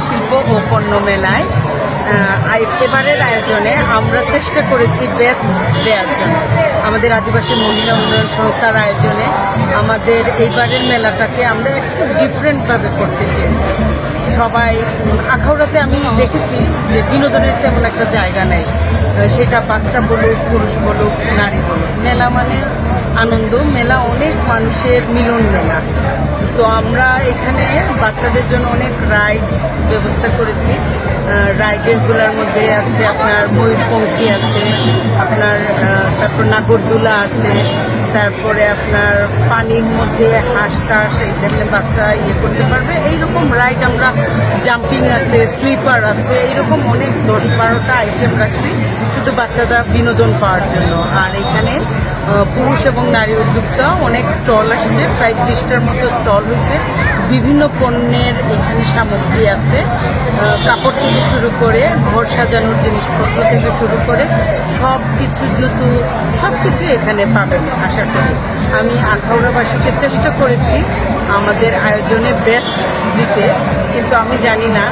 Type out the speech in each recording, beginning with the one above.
শিল্প ও পণ্য মেলায় এবারের আয়োজনে আমরা চেষ্টা করেছি বেস্ট দেওয়ার জন্য। আমাদের আদিবাসী মহিলা উন্নয়ন সংস্থার আয়োজনে আমাদের এইবারের মেলাটাকে আমরা একটু ডিফারেন্টভাবে করতে চেয়েছি। সবাই আখাউড়াতে আমি দেখেছি যে বিনোদনের তেমন একটা জায়গা নেই, সেটা বাচ্চা বলুক, পুরুষ বলুক, নারী বলুক। মেলা মানে আনন্দ, মেলা অনেক মানুষের মিলন মেলা। তো আমরা এখানে বাচ্চাদের জন্য অনেক রাইড ব্যবস্থা করেছি। রাইডেরগুলোর মধ্যে আছে আপনার ময়ূরপঙ্খী আছে, আপনার তারপর নাগরদোলা আছে, তারপরে আপনার পানির মধ্যে হাঁস টাস এইখানে বাচ্চা করতে পারবে। এইরকম রাইড আমরা, জাম্পিং আছে, স্লিপার আছে, এইরকম অনেক 10-12টা আইটেম রাখছি শুধু বাচ্চারা বিনোদন পাওয়ার জন্য। আর এখানে পুরুষ এবং নারী উদ্যোক্তা অনেক স্টল আসছে, প্রায় 30টার মতো স্টল হয়েছে। বিভিন্ন পণ্যের এখানে সামগ্রী আছে, কাপড় থেকে শুরু করে ঘর সাজানোর জিনিসপত্র থেকে শুরু করে সব কিছু, জুতো, সব কিছু এখানে পাবেন আশা করি। আমি আখাউড়াবাসীকে চেষ্টা করেছি আমাদের আয়োজনে বেস্ট দিতে, কিন্তু আমি জানি না,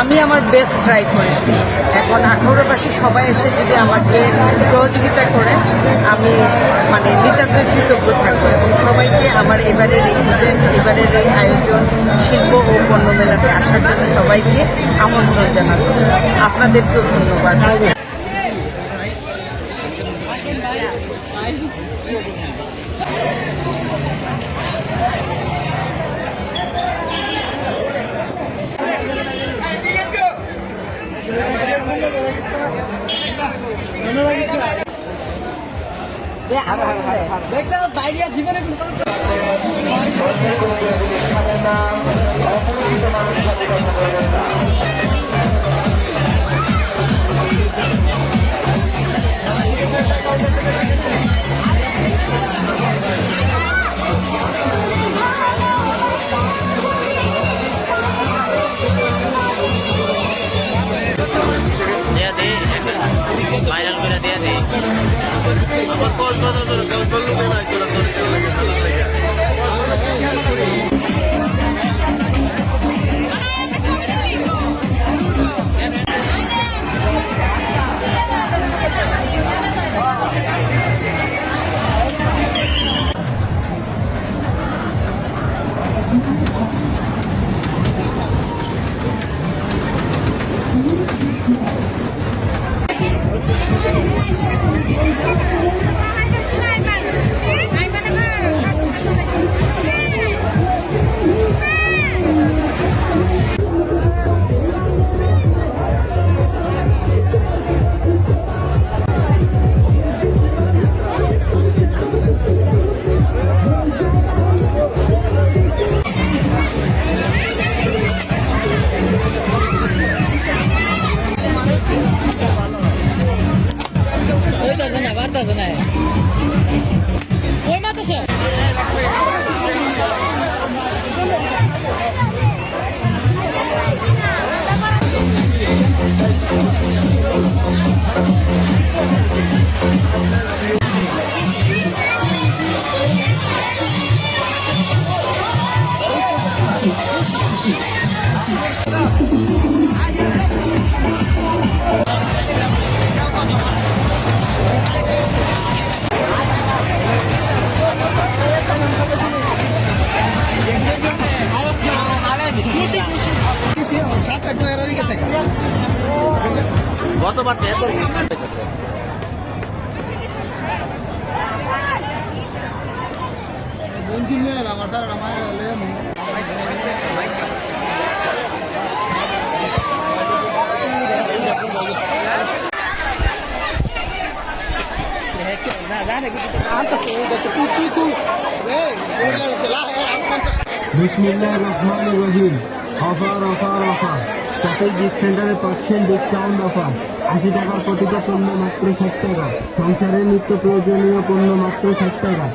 আমি আমার বেস্ট ট্রাই করেছি। এখন আখাউড়াবাসী সবাই এসে যদি আমাকে সহযোগিতা করে আমি মানে নিতান্ত কৃতজ্ঞ থাকবো। এবং সবাইকে আমার এবারের এই ইভেন্ট, এবারের এই আয়োজন শিল্প ও পণ্য মেলাতে আসার জন্য সবাইকে আমন্ত্রণ জানাচ্ছি। আপনাদেরকেও ধন্যবাদ। জীবনে ভাইরাল করে দিয়ে দিই আমার কল ওই মাত্র স্যার গতবার এত আমার স্যার আমার বিসমিল্লাহির রহমানির রহিম। অফার অফার অফার, সকল গিফট সেন্টারে পাচ্ছেন ডিসকাউন্ট অফার। 80 টাকার প্রতিটা পণ্য মাত্র 60 টাকা, সংসারের নিত্য প্রয়োজনীয় পণ্য মাত্র 60 টাকা।